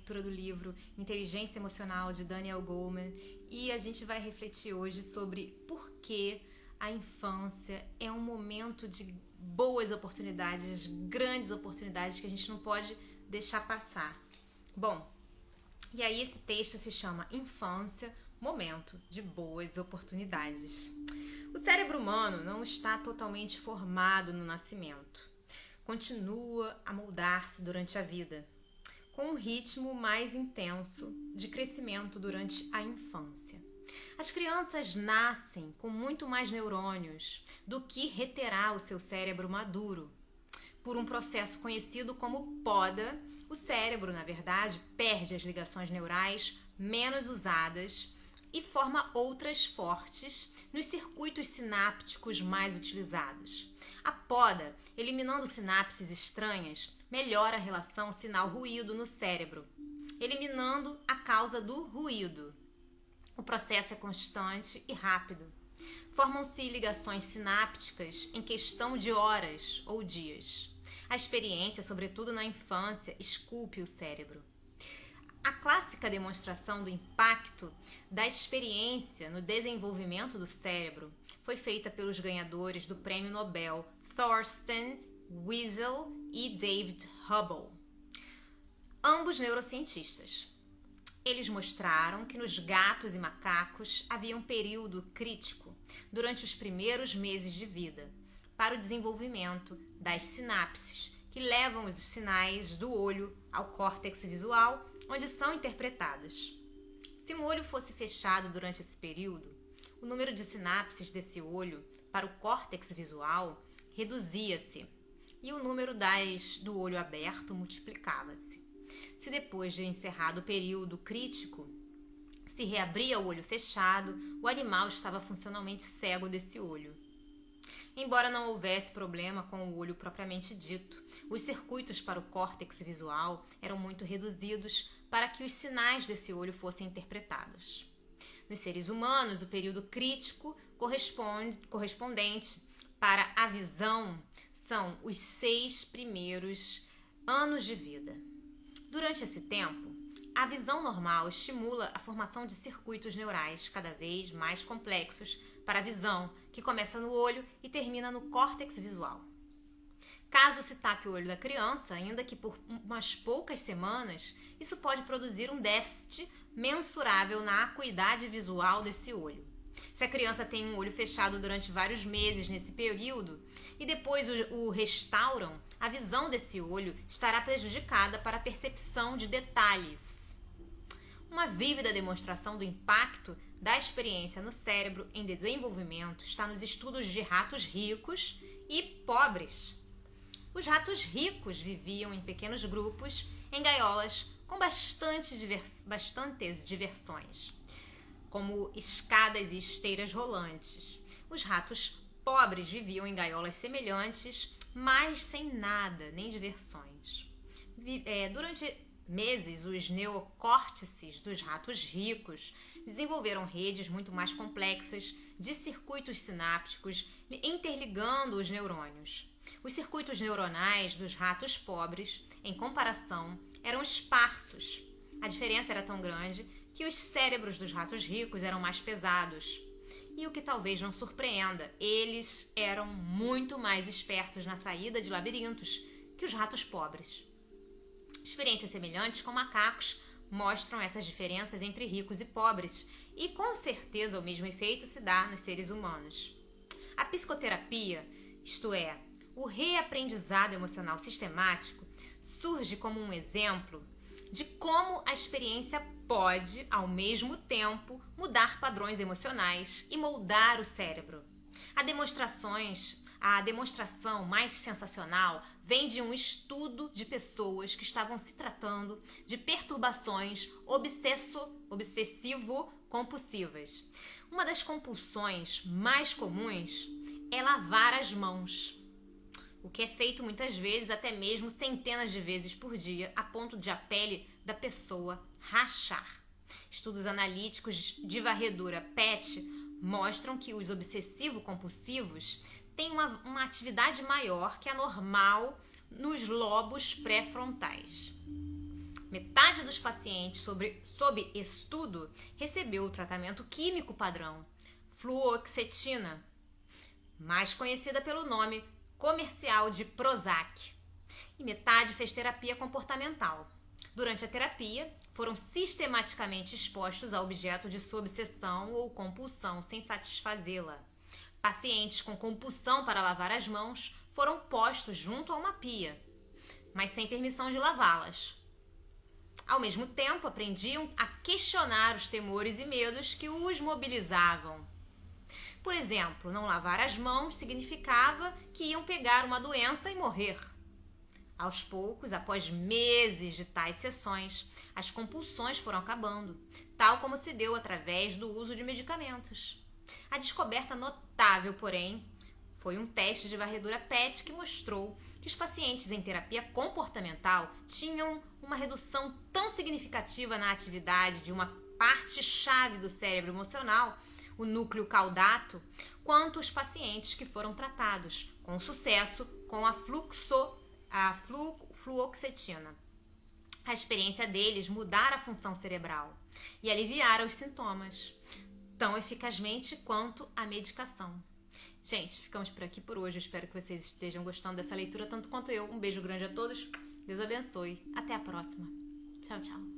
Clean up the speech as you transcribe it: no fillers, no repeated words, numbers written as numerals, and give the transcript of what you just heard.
leitura do livro Inteligência Emocional, de Daniel Goleman, e a gente vai refletir hoje sobre por que a infância é um momento de boas oportunidades, grandes oportunidades que a gente não pode deixar passar. Bom, e aí esse texto se chama Infância, Momento de Boas Oportunidades. O cérebro humano não está totalmente formado no nascimento. Continua a moldar-se durante a vida, com um ritmo mais intenso de crescimento durante a infância. As crianças nascem com muito mais neurônios do que reterá o seu cérebro maduro. Por um processo conhecido como poda, o cérebro, na verdade, perde as ligações neurais menos usadas e forma outras fortes nos circuitos sinápticos mais utilizados. A poda, eliminando sinapses estranhas, melhora a relação sinal-ruído no cérebro, eliminando a causa do ruído. O processo é constante e rápido. Formam-se ligações sinápticas em questão de horas ou dias. A experiência, sobretudo na infância, esculpe o cérebro. A clássica demonstração do impacto da experiência no desenvolvimento do cérebro foi feita pelos ganhadores do Prêmio Nobel Thorsten Wiesel e David Hubble, ambos neurocientistas. Eles mostraram que nos gatos e macacos havia um período crítico durante os primeiros meses de vida para o desenvolvimento das sinapses que levam os sinais do olho ao córtex visual, onde são interpretados. Se um olho fosse fechado durante esse período, o número de sinapses desse olho para o córtex visual reduzia-se e o número do olho aberto multiplicava-se. Se depois de encerrado o período crítico se reabria o olho fechado, o animal estava funcionalmente cego desse olho. Embora não houvesse problema com o olho propriamente dito, os circuitos para o córtex visual eram muito reduzidos para que os sinais desse olho fossem interpretados. Nos seres humanos, o período crítico correspondente para a visão são os 6 primeiros anos de vida. Durante esse tempo, a visão normal estimula a formação de circuitos neurais cada vez mais complexos para a visão, que começa no olho e termina no córtex visual. Caso se tape o olho da criança, ainda que por umas poucas semanas, isso pode produzir um déficit mensurável na acuidade visual desse olho. Se a criança tem um olho fechado durante vários meses nesse período e depois o restauram, a visão desse olho estará prejudicada para a percepção de detalhes. Uma vívida demonstração do impacto da experiência no cérebro em desenvolvimento está nos estudos de ratos ricos e pobres. Os ratos ricos viviam em pequenos grupos, em gaiolas com bastantes diversões, como escadas e esteiras rolantes. Os ratos pobres viviam em gaiolas semelhantes, mas sem nada, nem diversões. Durante meses, os neocórtices dos ratos ricos desenvolveram redes muito mais complexas de circuitos sinápticos interligando os neurônios. Os circuitos neuronais dos ratos pobres, em comparação, eram esparsos. A diferença era tão grande que os cérebros dos ratos ricos eram mais pesados. E o que talvez não surpreenda, eles eram muito mais espertos na saída de labirintos que os ratos pobres. Experiências semelhantes com macacos mostram essas diferenças entre ricos e pobres, e com certeza o mesmo efeito se dá nos seres humanos. A psicoterapia, isto é, o reaprendizado emocional sistemático, surge como um exemplo de como a experiência pode, ao mesmo tempo, mudar padrões emocionais e moldar o cérebro. A demonstração mais sensacional vem de um estudo de pessoas que estavam se tratando de perturbações obsessivo-compulsivas. Uma das compulsões mais comuns é lavar as mãos, o que é feito muitas vezes, até mesmo centenas de vezes por dia, a ponto de a pele da pessoa rachar. Estudos analíticos de varredura PET mostram que os obsessivo-compulsivos têm uma atividade maior que a normal nos lobos pré-frontais. Metade dos pacientes sob estudo recebeu o tratamento químico padrão, fluoxetina, mais conhecida pelo nome comercial de Prozac, e metade fez terapia comportamental. Durante a terapia, foram sistematicamente expostos a objeto de sua obsessão ou compulsão sem satisfazê-la. Pacientes com compulsão para lavar as mãos foram postos junto a uma pia, mas sem permissão de lavá-las. Ao mesmo tempo, aprendiam a questionar os temores e medos que os mobilizavam. Por exemplo, não lavar as mãos significava que iam pegar uma doença e morrer. Aos poucos, após meses de tais sessões, as compulsões foram acabando, tal como se deu através do uso de medicamentos. A descoberta notável, porém, foi um teste de varredura PET que mostrou que os pacientes em terapia comportamental tinham uma redução tão significativa na atividade de uma parte-chave do cérebro emocional, o núcleo caudato, quanto os pacientes que foram tratados com sucesso com a fluoxetina. A experiência deles mudara a função cerebral e aliviara os sintomas, tão eficazmente quanto a medicação. Gente, ficamos por aqui por hoje. Eu espero que vocês estejam gostando dessa leitura tanto quanto eu. Um beijo grande a todos. Deus abençoe. Até a próxima. Tchau, tchau.